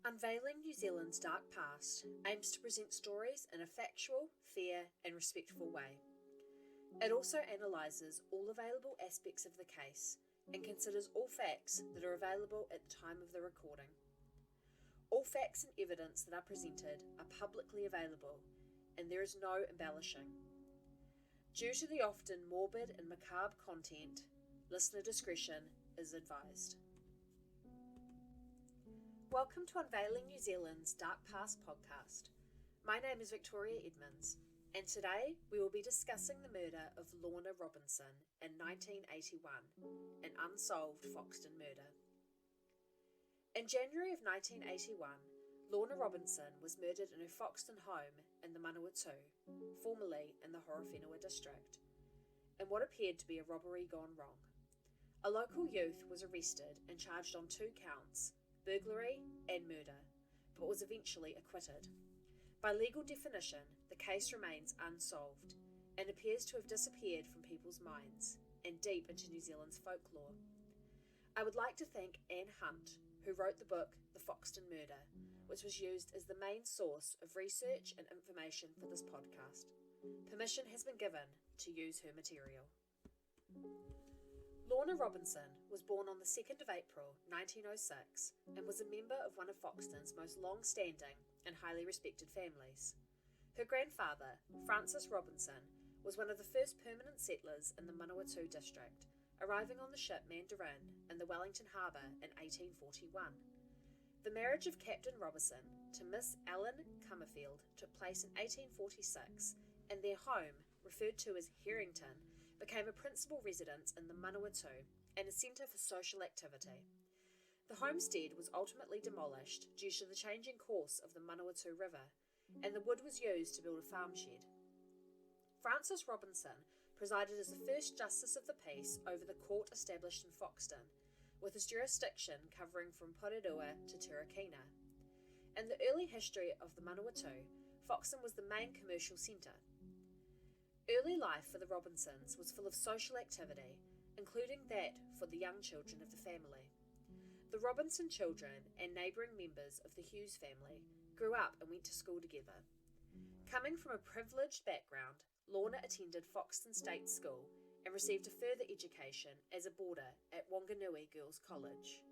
Unveiling New Zealand's Dark Past aims to present stories in a factual, fair and respectful way. It also analyses all available aspects of the case and considers all facts that are available at the time of the recording. All facts and evidence that are presented are publicly available, and there is no embellishing. Due to the often morbid and macabre content, listener discretion is advised. Welcome to Unveiling New Zealand's Dark Past podcast. My name is Victoria Edmonds, and today we will be discussing the murder of Lorna Robinson in 1981, an unsolved Foxton murder. In January of 1981, Lorna Robinson was murdered in her Foxton home in the Manawatu, formerly in the Horowhenua district, in what appeared to be a robbery gone wrong. A local youth was arrested and charged on 2 counts, burglary and murder, but was eventually acquitted. By legal definition, the case remains unsolved and appears to have disappeared from people's minds and deep into New Zealand's folklore. I would like to thank Anne Hunt, who wrote the book The Foxton Murder, which was used as the main source of research and information for this podcast. Permission has been given to use her material. Lorna Robinson was born on the 2nd of April 1906 and was a member of one of Foxton's most long-standing and highly respected families. Her grandfather, Francis Robinson, was one of the first permanent settlers in the Manawatu district, arriving on the ship Mandarin in the Wellington Harbour in 1841. The marriage of Captain Robinson to Miss Ellen Cummerfield took place in 1846, and their home, referred to as Harrington, became a principal residence in the Manawatu and a centre for social activity. The homestead was ultimately demolished due to the changing course of the Manawatu River, and the wood was used to build a farm shed. Francis Robinson presided as the first Justice of the Peace over the court established in Foxton, with his jurisdiction covering from Porirua to Turakina. In the early history of the Manawatu, Foxton was the main commercial centre. Early life for the Robinsons was full of social activity, including that for the young children of the family. The Robinson children and neighbouring members of the Hughes family grew up and went to school together. Coming from a privileged background, Lorna attended Foxton State School and received a further education as a boarder at Wanganui Girls' College.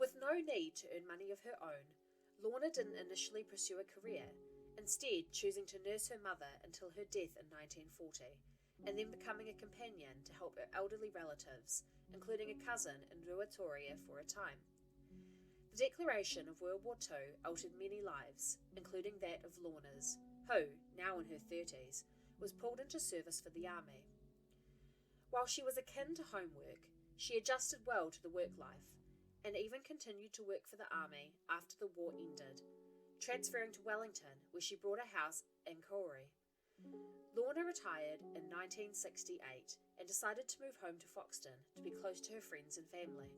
With no need to earn money of her own, Lorna didn't initially pursue a career, instead choosing to nurse her mother until her death in 1940, and then becoming a companion to help her elderly relatives, including a cousin in Ruatoria for a time. The declaration of World War II altered many lives, including that of Lorna's, who, now in her 30s, was pulled into service for the army. While she was akin to homework, she adjusted well to the work life, and even continued to work for the army after the war ended, transferring to Wellington, where she bought a house in Kauri. Lorna retired in 1968 and decided to move home to Foxton to be close to her friends and family.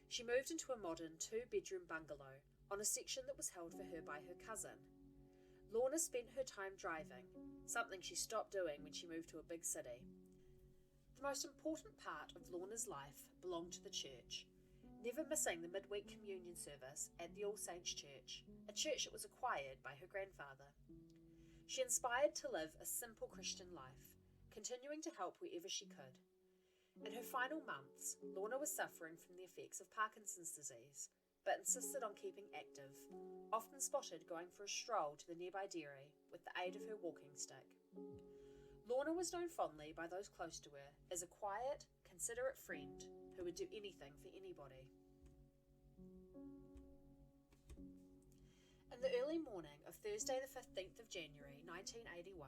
She moved into a modern 2-bedroom bungalow on a section that was held for her by her cousin. Lorna spent her time driving, something she stopped doing when she moved to a big city. The most important part of Lorna's life belonged to the church, never missing the midweek communion service at the All Saints Church, a church that was acquired by her grandfather. She inspired to live a simple Christian life, continuing to help wherever she could. In her final months, Lorna was suffering from the effects of Parkinson's disease, but insisted on keeping active, often spotted going for a stroll to the nearby dairy with the aid of her walking stick. Lorna was known fondly by those close to her as a quiet, considerate friend who would do anything for anybody. In the early morning of Thursday the 15th of January 1981,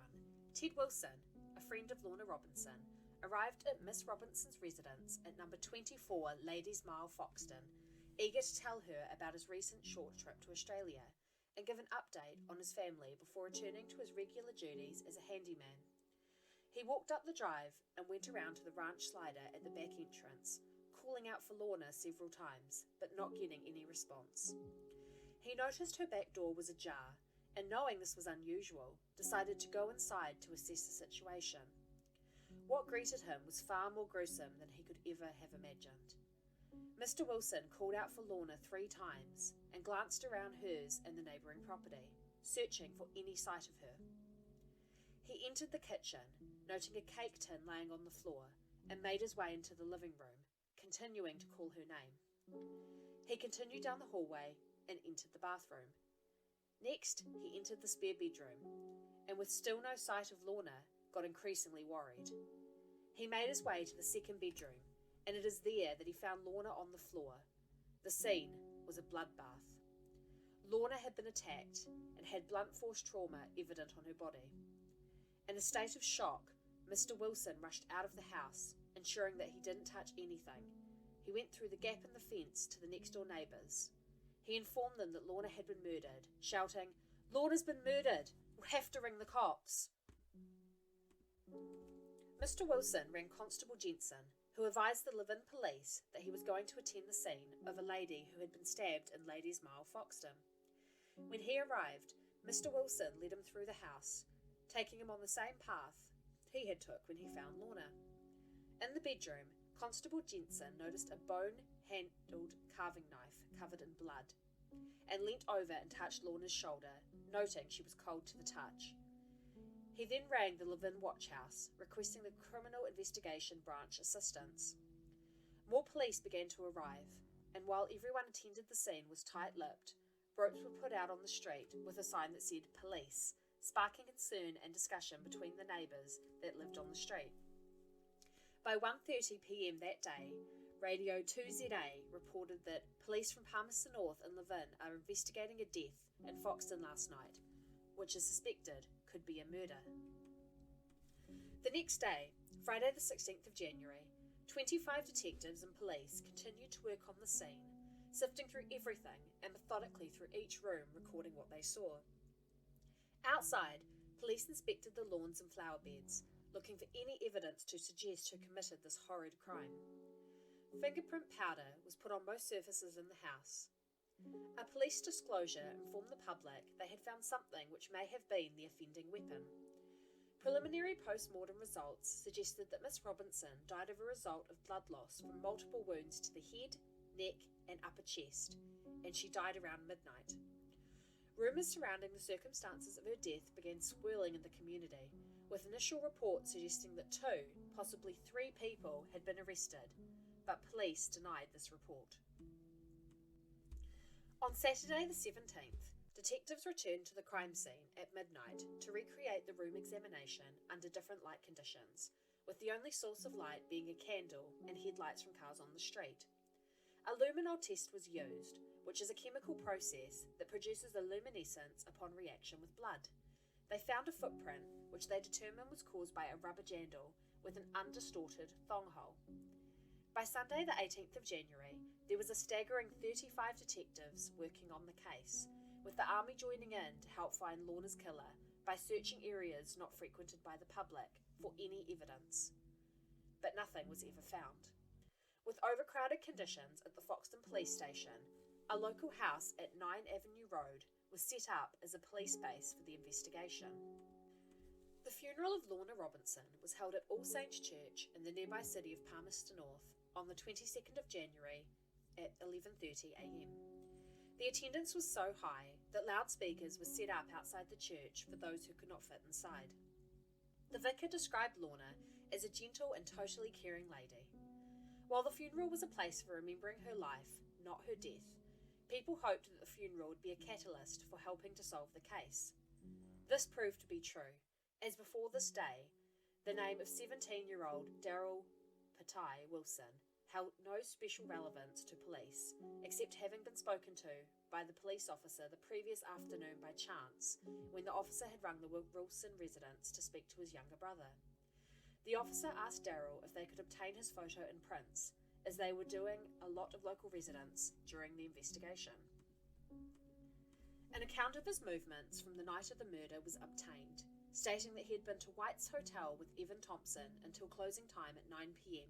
Ted Wilson, a friend of Lorna Robinson, arrived at Miss Robinson's residence at number 24 Ladies Mile, Foxton, eager to tell her about his recent short trip to Australia and give an update on his family before returning to his regular duties as a handyman. He walked up the drive and went around to the ranch slider at the back entrance, calling out for Lorna several times, but not getting any response. He noticed her back door was ajar, and knowing this was unusual, decided to go inside to assess the situation. What greeted him was far more gruesome than he could ever have imagined. Mr. Wilson called out for Lorna 3 times and glanced around hers and the neighbouring property, searching for any sight of her. He entered the kitchen, noting a cake tin laying on the floor, and made his way into the living room, continuing to call her name. He continued down the hallway and entered the bathroom. Next, he entered the spare bedroom, and with still no sight of Lorna, got increasingly worried. He made his way to the second bedroom, and it is there that he found Lorna on the floor. The scene was a bloodbath. Lorna had been attacked and had blunt force trauma evident on her body. In a state of shock, Mr. Wilson rushed out of the house, ensuring that he didn't touch anything. He went through the gap in the fence to the next-door neighbours. He informed them that Lorna had been murdered, shouting, "Lorna's been murdered! We'll have to ring the cops." Mr. Wilson rang Constable Jensen, who advised the live-in police that he was going to attend the scene of a lady who had been stabbed in Ladies' Mile, Foxton. When he arrived, Mr. Wilson led him through the house, taking him on the same path he had took when he found Lorna. In the bedroom, Constable Jensen noticed a bone-handled carving knife covered in blood, and leant over and touched Lorna's shoulder, noting she was cold to the touch. He then rang the live-in watch house, requesting the Criminal Investigation Branch assistance. More police began to arrive, and while everyone attended the scene was tight-lipped, ropes were put out on the street with a sign that said "Police," sparking concern and discussion between the neighbours that lived on the street. By 1:30 p.m. that day, Radio 2ZA reported that police from Palmerston North and Levin are investigating a death in Foxton last night, which is suspected could be a murder. The next day, Friday the 16th of January, 25 detectives and police continued to work on the scene, sifting through everything and methodically through each room, recording what they saw. Outside, police inspected the lawns and flower beds, looking for any evidence to suggest who committed this horrid crime. Fingerprint powder was put on most surfaces in the house. A police disclosure informed the public they had found something which may have been the offending weapon. Preliminary post-mortem results suggested that Miss Robinson died of a result of blood loss from multiple wounds to the head, neck, and upper chest, and she died around midnight. Rumours surrounding the circumstances of her death began swirling in the community, with initial reports suggesting that 2, possibly 3 people had been arrested, but police denied this report. On Saturday the 17th, detectives returned to the crime scene at midnight to recreate the room examination under different light conditions, with the only source of light being a candle and headlights from cars on the street. A luminol test was used, which is a chemical process that produces a luminescence upon reaction with blood. They found a footprint, which they determined was caused by a rubber jandal with an undistorted thong hole. By Sunday the 18th of January, there was a staggering 35 detectives working on the case, with the army joining in to help find Lorna's killer by searching areas not frequented by the public for any evidence. But nothing was ever found. With overcrowded conditions at the Foxton police station, a local house at 9 Avenue Road was set up as a police base for the investigation. The funeral of Lorna Robinson was held at All Saints Church in the nearby city of Palmerston North on the 22nd of January at 11:30 a.m. The attendance was so high that loudspeakers were set up outside the church for those who could not fit inside. The vicar described Lorna as a gentle and totally caring lady. While the funeral was a place for remembering her life, not her death, people hoped that the funeral would be a catalyst for helping to solve the case. This proved to be true, as before this day, the name of 17-year-old Daryl Patai Wilson held no special relevance to police, except having been spoken to by the police officer the previous afternoon by chance, when the officer had rung the Wilson residence to speak to his younger brother. The officer asked Daryl if they could obtain his photo and prints, as they were doing a lot of local residents during the investigation. An account of his movements from the night of the murder was obtained, stating that he had been to White's Hotel with Evan Thompson until closing time at 9 p.m,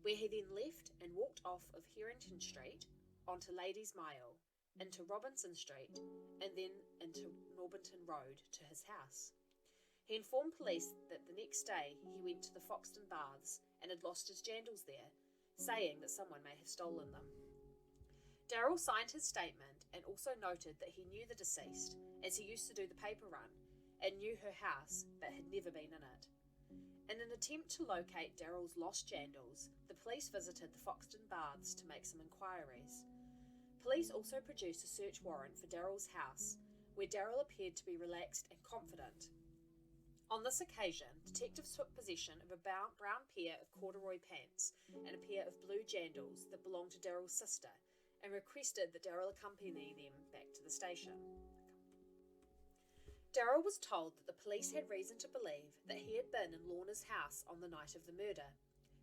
where he then left and walked off of Harrington Street onto Ladies' Mile, into Robinson Street, and then into Norbanton Road to his house. He informed police that the next day he went to the Foxton Baths and had lost his jandals there, saying that someone may have stolen them. Daryl signed his statement and also noted that he knew the deceased, as he used to do the paper run, and knew her house, but had never been in it. In an attempt to locate Daryl's lost jandals, the police visited the Foxton Baths to make some inquiries. Police also produced a search warrant for Daryl's house, where Daryl appeared to be relaxed and confident. On this occasion, detectives took possession of a brown pair of corduroy pants and a pair of blue jandals that belonged to Daryl's sister, and requested that Daryl accompany them back to the station. Daryl was told that the police had reason to believe that he had been in Lorna's house on the night of the murder,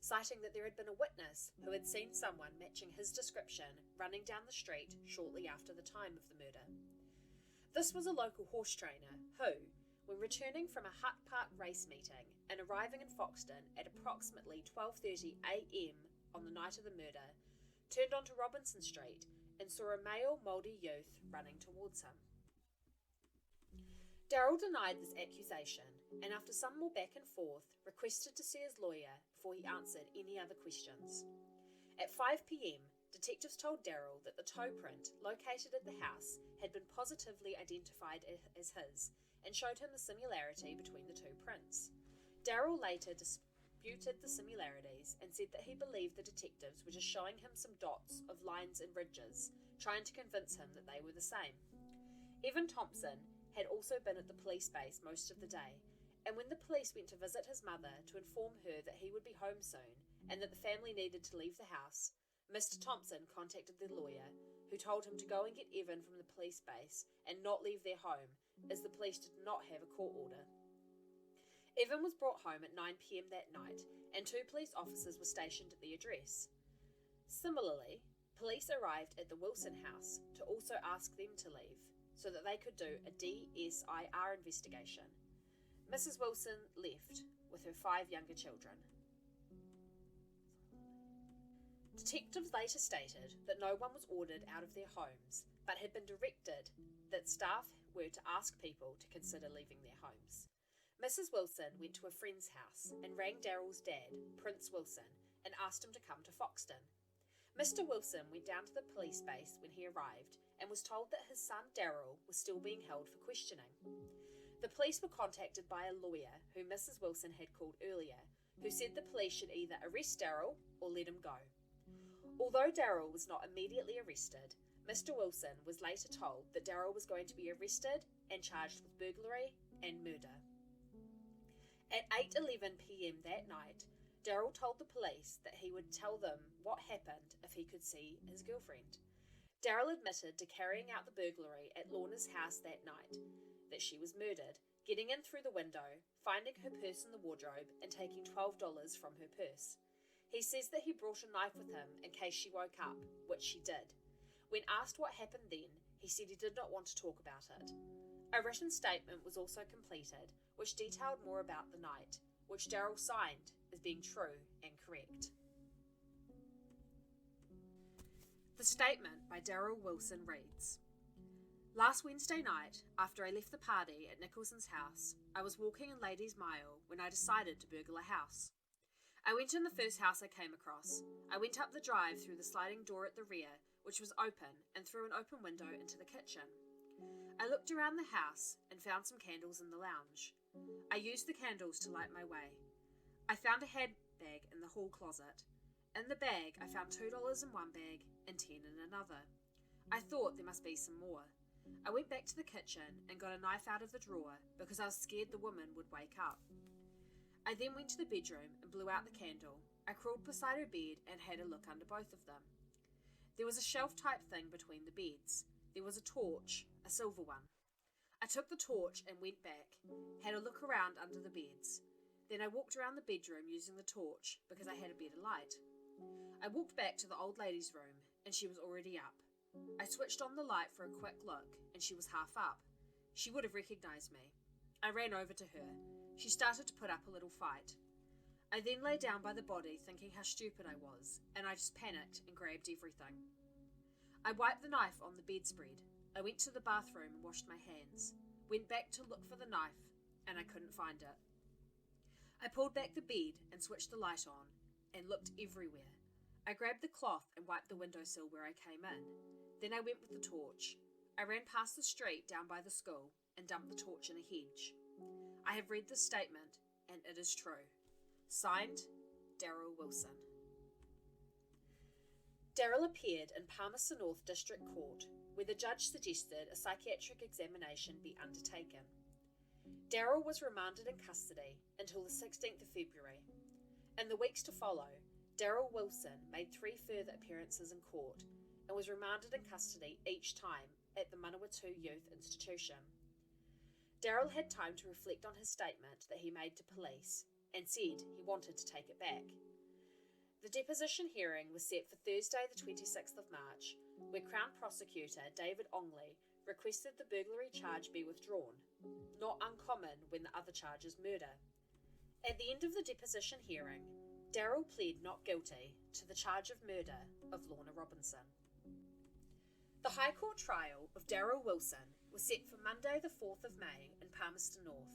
citing that there had been a witness who had seen someone matching his description running down the street shortly after the time of the murder. This was a local horse trainer who, when returning from a Hut Park race meeting and arriving in Foxton at approximately 12:30 a.m. on the night of the murder, turned onto Robinson Street and saw a male Māori youth running towards him. Daryl denied this accusation, and after some more back and forth, requested to see his lawyer before he answered any other questions. At 5 p.m, detectives told Daryl that the toe print located at the house had been positively identified as his, and showed him the similarity between the two prints. Daryl later disputed the similarities and said that he believed the detectives were just showing him some dots of lines and ridges, trying to convince him that they were the same. Evan Thompson had also been at the police base most of the day, and when the police went to visit his mother to inform her that he would be home soon and that the family needed to leave the house, Mr. Thompson contacted their lawyer, who told him to go and get Evan from the police base and not leave their home, as the police did not have a court order. Evan was brought home at 9 p.m. that night, and 2 police officers were stationed at the address. Similarly, police arrived at the Wilson house to also ask them to leave, so that they could do a DSIR investigation. Mrs. Wilson left with her 5 younger children. Detectives later stated that no one was ordered out of their homes, but had been directed that staff were to ask people to consider leaving their homes. Mrs. Wilson went to a friend's house and rang Daryl's dad, Prince Wilson, and asked him to come to Foxton. Mr. Wilson went down to the police base when he arrived and was told that his son Daryl was still being held for questioning. The police were contacted by a lawyer who Mrs. Wilson had called earlier, who said the police should either arrest Daryl or let him go. Although Daryl was not immediately arrested, Mr. Wilson was later told that Daryl was going to be arrested and charged with burglary and murder. At 8:11 p.m. that night, Daryl told the police that he would tell them what happened if he could see his girlfriend. Daryl admitted to carrying out the burglary at Lorna's house that night, that she was murdered, getting in through the window, finding her purse in the wardrobe, and taking $12 from her purse. He says that he brought a knife with him in case she woke up, which she did. When asked what happened then, he said he did not want to talk about it. A written statement was also completed, which detailed more about the night, which Daryl signed as being true and correct. The statement by Daryl Wilson reads, "Last Wednesday night, after I left the party at Nicholson's house, I was walking in Ladies' Mile when I decided to burgle a house. I went in the first house I came across. I went up the drive through the sliding door at the rear, which was open, and through an open window into the kitchen. I looked around the house and found some candles in the lounge. I used the candles to light my way. I found a handbag in the hall closet. In the bag, I found $2 in one bag and 10 in another. I thought there must be some more. I went back to the kitchen and got a knife out of the drawer because I was scared the woman would wake up. I then went to the bedroom and blew out the candle. I crawled beside her bed and had a look under both of them. There was a shelf-type thing between the beds. There was a torch, a silver one. I took the torch and went back, had a look around under the beds. Then I walked around the bedroom using the torch because I had a better light. I walked back to the old lady's room and she was already up. I switched on the light for a quick look and she was half up. She would have recognised me. I ran over to her. She started to put up a little fight. I then lay down by the body thinking how stupid I was, and I just panicked and grabbed everything. I wiped the knife on the bedspread. I went to the bathroom and washed my hands. Went back to look for the knife, and I couldn't find it. I pulled back the bed and switched the light on, and looked everywhere. I grabbed the cloth and wiped the windowsill where I came in. Then I went with the torch. I ran past the street down by the school and dumped the torch in a hedge. I have read this statement, and it is true. Signed, Daryl Wilson. Daryl appeared in Palmerston North District Court, where the judge suggested a psychiatric examination be undertaken. Daryl was remanded in custody until the 16th of February. In the weeks to follow, Daryl Wilson made 3 further appearances in court and was remanded in custody each time at the Manawatu Youth Institution. Daryl had time to reflect on his statement that he made to police and said he wanted to take it back. The deposition hearing was set for Thursday the 26th of March, where Crown Prosecutor David Ongley requested the burglary charge be withdrawn, not uncommon when the other charge is murder. At the end of the deposition hearing, Daryl pled not guilty to the charge of murder of Lorna Robinson. The High Court trial of Daryl Wilson was set for Monday the 4th of May in Palmerston North.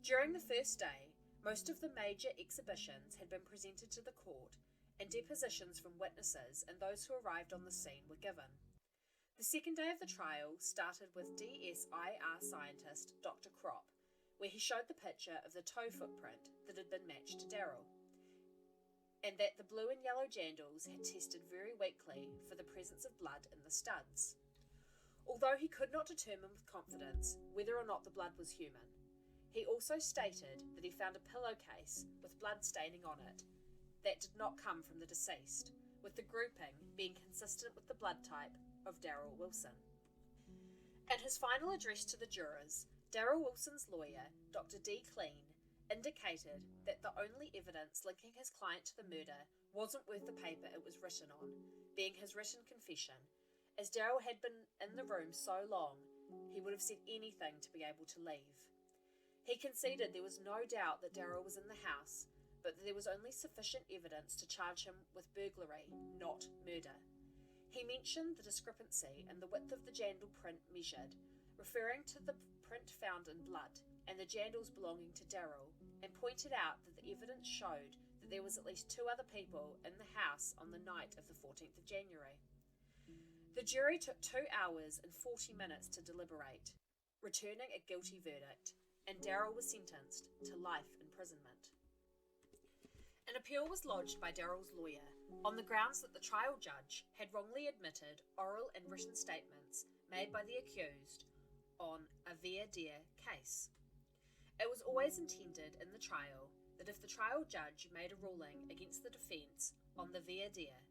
During the first day, most of the major exhibitions had been presented to the court, and depositions from witnesses and those who arrived on the scene were given. The second day of the trial started with DSIR scientist Dr. Kropp, where he showed the picture of the toe footprint that had been matched to Daryl, and that the blue and yellow jandals had tested very weakly for the presence of blood in the studs. Although he could not determine with confidence whether or not the blood was human, he also stated that he found a pillowcase with blood staining on it that did not come from the deceased, with the grouping being consistent with the blood type of Daryl Wilson. In his final address to the jurors, Daryl Wilson's lawyer, Dr. D. Clean, indicated that the only evidence linking his client to the murder wasn't worth the paper it was written on, being his written confession. As Daryl had been in the room so long, he would have said anything to be able to leave. He conceded there was no doubt that Daryl was in the house, but that there was only sufficient evidence to charge him with burglary, not murder. He mentioned the discrepancy in the width of the jandal print measured, referring to the print found in blood and the jandals belonging to Daryl, and pointed out that the evidence showed that there was at least 2 other people in the house on the night of the 14th of January. The jury took 2 hours and 40 minutes to deliberate, returning a guilty verdict, and Daryl was sentenced to life imprisonment. An appeal was lodged by Daryl's lawyer on the grounds that the trial judge had wrongly admitted oral and written statements made by the accused on a voir dire case. It was always intended in the trial that if the trial judge made a ruling against the defence on the voir dire,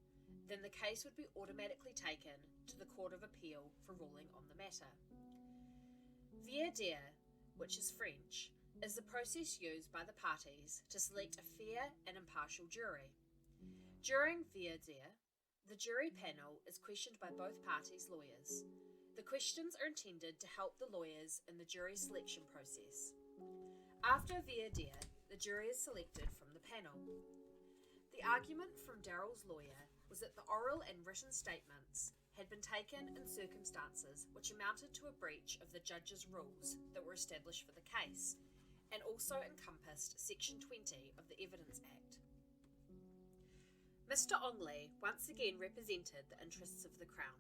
then the case would be automatically taken to the Court of Appeal for ruling on the matter. Voir dire, which is French, is the process used by the parties to select a fair and impartial jury. During voir dire, the jury panel is questioned by both parties' lawyers. The questions are intended to help the lawyers in the jury selection process. After voir dire, the jury is selected from the panel. The argument from Daryl's lawyer was that the oral and written statements had been taken in circumstances which amounted to a breach of the judge's rules that were established for the case, and also encompassed Section 20 of the Evidence Act. Mr. Ongley once again represented the interests of the Crown.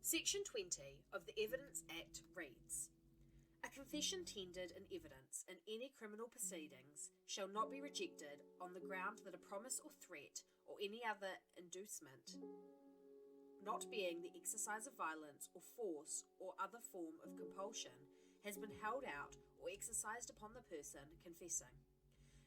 Section 20 of the Evidence Act reads, "A confession tendered in evidence in any criminal proceedings shall not be rejected on the ground that a promise or threat or any other inducement, not being the exercise of violence or force or other form of compulsion, has been held out or exercised upon the person confessing.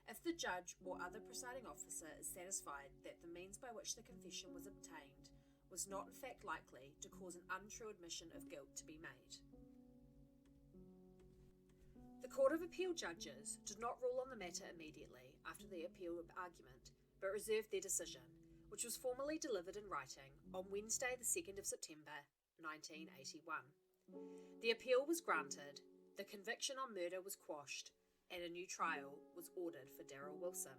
If the judge or other presiding officer is satisfied that the means by which the confession was obtained was not in fact likely to cause an untrue admission of guilt to be made." The Court of Appeal judges did not rule on the matter immediately after the appeal argument, but reserved their decision, which was formally delivered in writing on Wednesday the 2nd of September 1981. The appeal was granted, the conviction on murder was quashed, and a new trial was ordered for Daryl Wilson.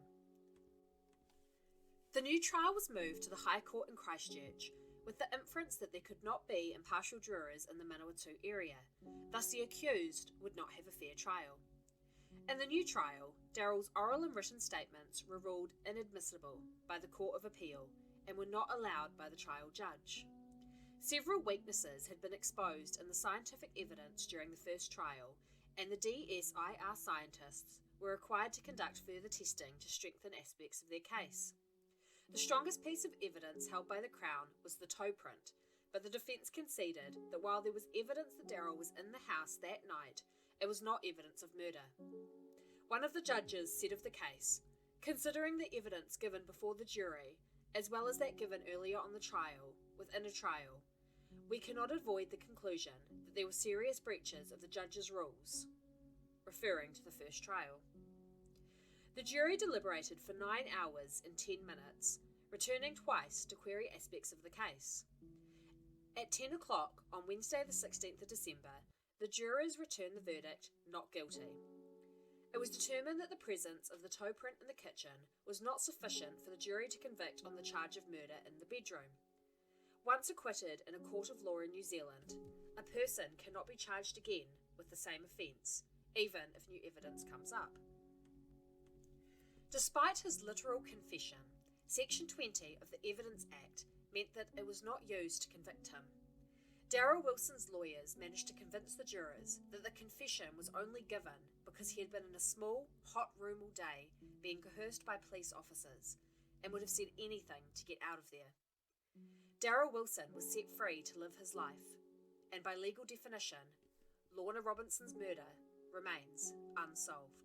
The new trial was moved to the High Court in Christchurch, with the inference that there could not be impartial jurors in the Manawatu area, thus the accused would not have a fair trial. In the new trial, Darrell's oral and written statements were ruled inadmissible by the Court of Appeal and were not allowed by the trial judge. Several weaknesses had been exposed in the scientific evidence during the first trial, and the DSIR scientists were required to conduct further testing to strengthen aspects of their case. The strongest piece of evidence held by the Crown was the toe print, but the defence conceded that while there was evidence that Darrell was in the house that night, it was not evidence of murder. One of the judges said of the case, "Considering the evidence given before the jury, as well as that given earlier on the trial, within a trial, we cannot avoid the conclusion that there were serious breaches of the judge's rules," referring to the first trial. The jury deliberated for 9 hours and 10 minutes, returning twice to query aspects of the case. At 10 o'clock on Wednesday the 16th of December, the jurors returned the verdict not guilty. It was determined that the presence of the toe print in the kitchen was not sufficient for the jury to convict on the charge of murder in the bedroom. Once acquitted in a court of law in New Zealand, a person cannot be charged again with the same offence, even if new evidence comes up. Despite his literal confession, Section 20 of the Evidence Act meant that it was not used to convict him. Darrell Wilson's lawyers managed to convince the jurors that the confession was only given because he had been in a small, hot room all day, being coerced by police officers, and would have said anything to get out of there. Darrell Wilson was set free to live his life, and by legal definition, Lorna Robinson's murder remains unsolved.